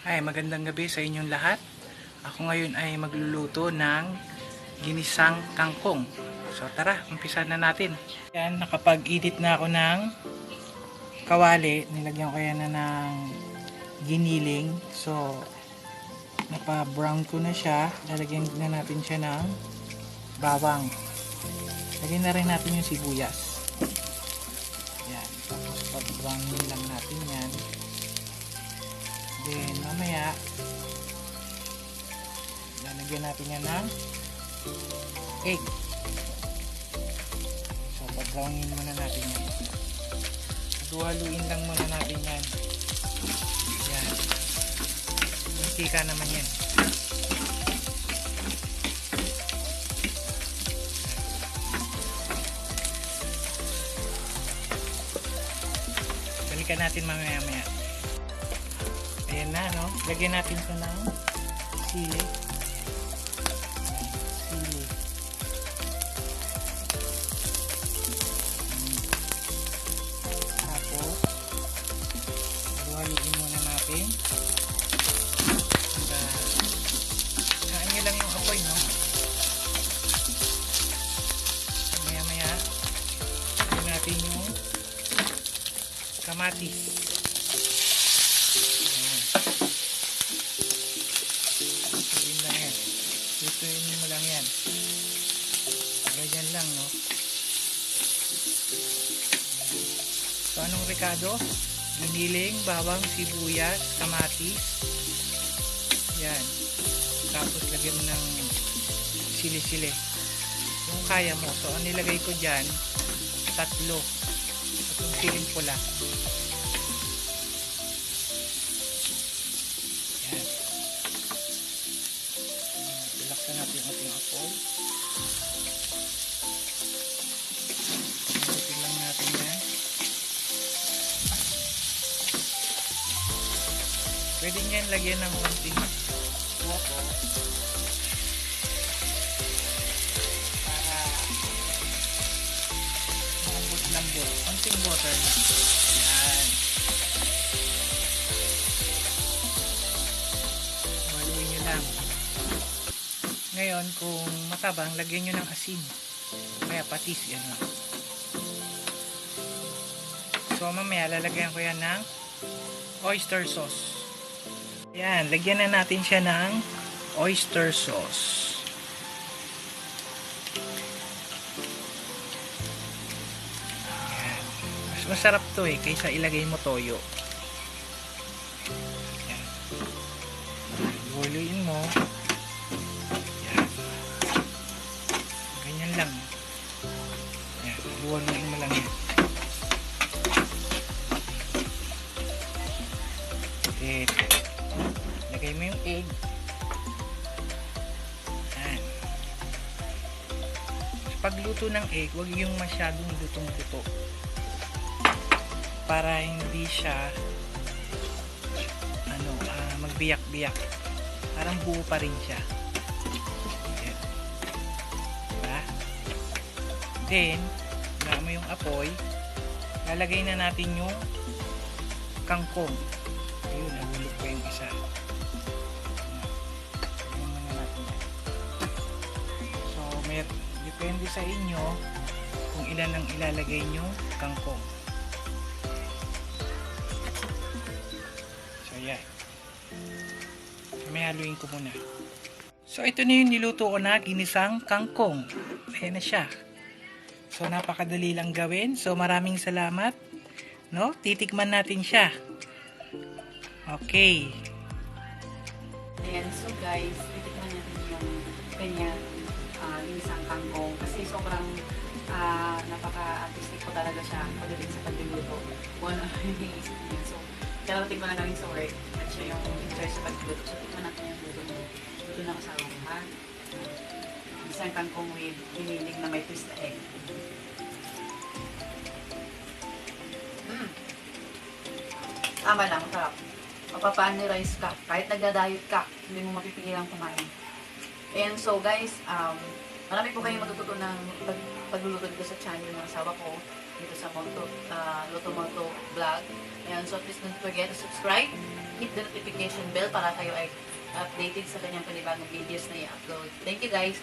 Hi, magandang gabi sa inyong lahat. Ako ngayon ay magluluto ng ginisang kangkong. So tara, umpisa na natin. Yan, nakapag-edit na ako ng kawali. Nilagyan ko yan na ng giniling. So, napa-brown ko na siya. Lalagyan na natin siya ng bawang. Lagyan na rin natin yung sibuyas. Yan, tapos pa-brown lang natin yan. Then, mamaya, lalagyan natin yan ng egg. So, pag-brownin muna natin yan. Haluin lang muna natin yan. Yan. Mantika naman yan. Balikan natin mamaya-maya. Ayan na, no? Lagyan natin ito ng sili. Sili. Tapos, haluin muna natin. Saan nyo lang yung apoy, no? Maya-maya, lagyan natin yung kamatis. Lutuin mo lang yan. Ganyan lang, no? So, anong rekado? Giniling, bawang, sibuyas, kamatis. Yan. Tapos, lagyan mo ng sili-sili. Yung kaya mo. So, ang nilagay ko dyan, 3. At yung siling pula. Natin ating apoy. Pagkakutin lang natin yan. Pwede nyan lagyan ng konting water para malambot-lambot. Konting water lang. Yan. Haluin nyo lang. Ngayon, kung matabang, lagyan nyo ng asin. Kaya patis, yan lang. So, mamaya, lalagyan ko yan ng oyster sauce. Yan, lagyan na natin siya ng oyster sauce. Yan. Mas masarap to kaysa ilagay mo toyo. Yan. Haluin mo. Lang. Yan, luwaluin mo lang yan. Okay. Lagay mo yung egg. Yan. Sa pagluto ng egg, huwag yung masyadong lutong-luto. Para hindi siya magbiyak-biyak. Parang buo pa rin siya. Then, wala mo yung apoy, lalagay na natin yung kangkong. Ayun, nahulog pa yung isa. Ayun na natin yan. So, depende sa inyo kung ilan ang ilalagay nyo kangkong. So, yan. May haluin ko muna. So, ito na yung niluto ko na ginisang kangkong. Ayan na siya. So, napakadali lang gawin. So, maraming salamat. No? Titikman natin siya. Okay. Ayan. So, guys, titikman natin yung kanyang ginisang kangkong. Kasi sobrang napaka-artistic po talaga siya pagdating sa pagluluto. Kung ano yung iniisip niya. So, karating ko na galing sa work at siya yung in-charge sa pagluluto. So, tikman natin yung luto niya. Luto na kasama ko, ha? Isang kangkong with giniling na may twist na egg. Tama lang, masarap. Mapapanirise ka. Kahit nagda-diet ka, hindi mo mapipigilan kumain. And so guys, marami po kayong matututo ng pagluluto dito sa channel ng asawa ko dito sa Loto Moto Vlog. Ayan, so please don't forget to subscribe, hit the notification bell para kayo ay updated sa kanyang panibagong videos na i-upload. Thank you guys!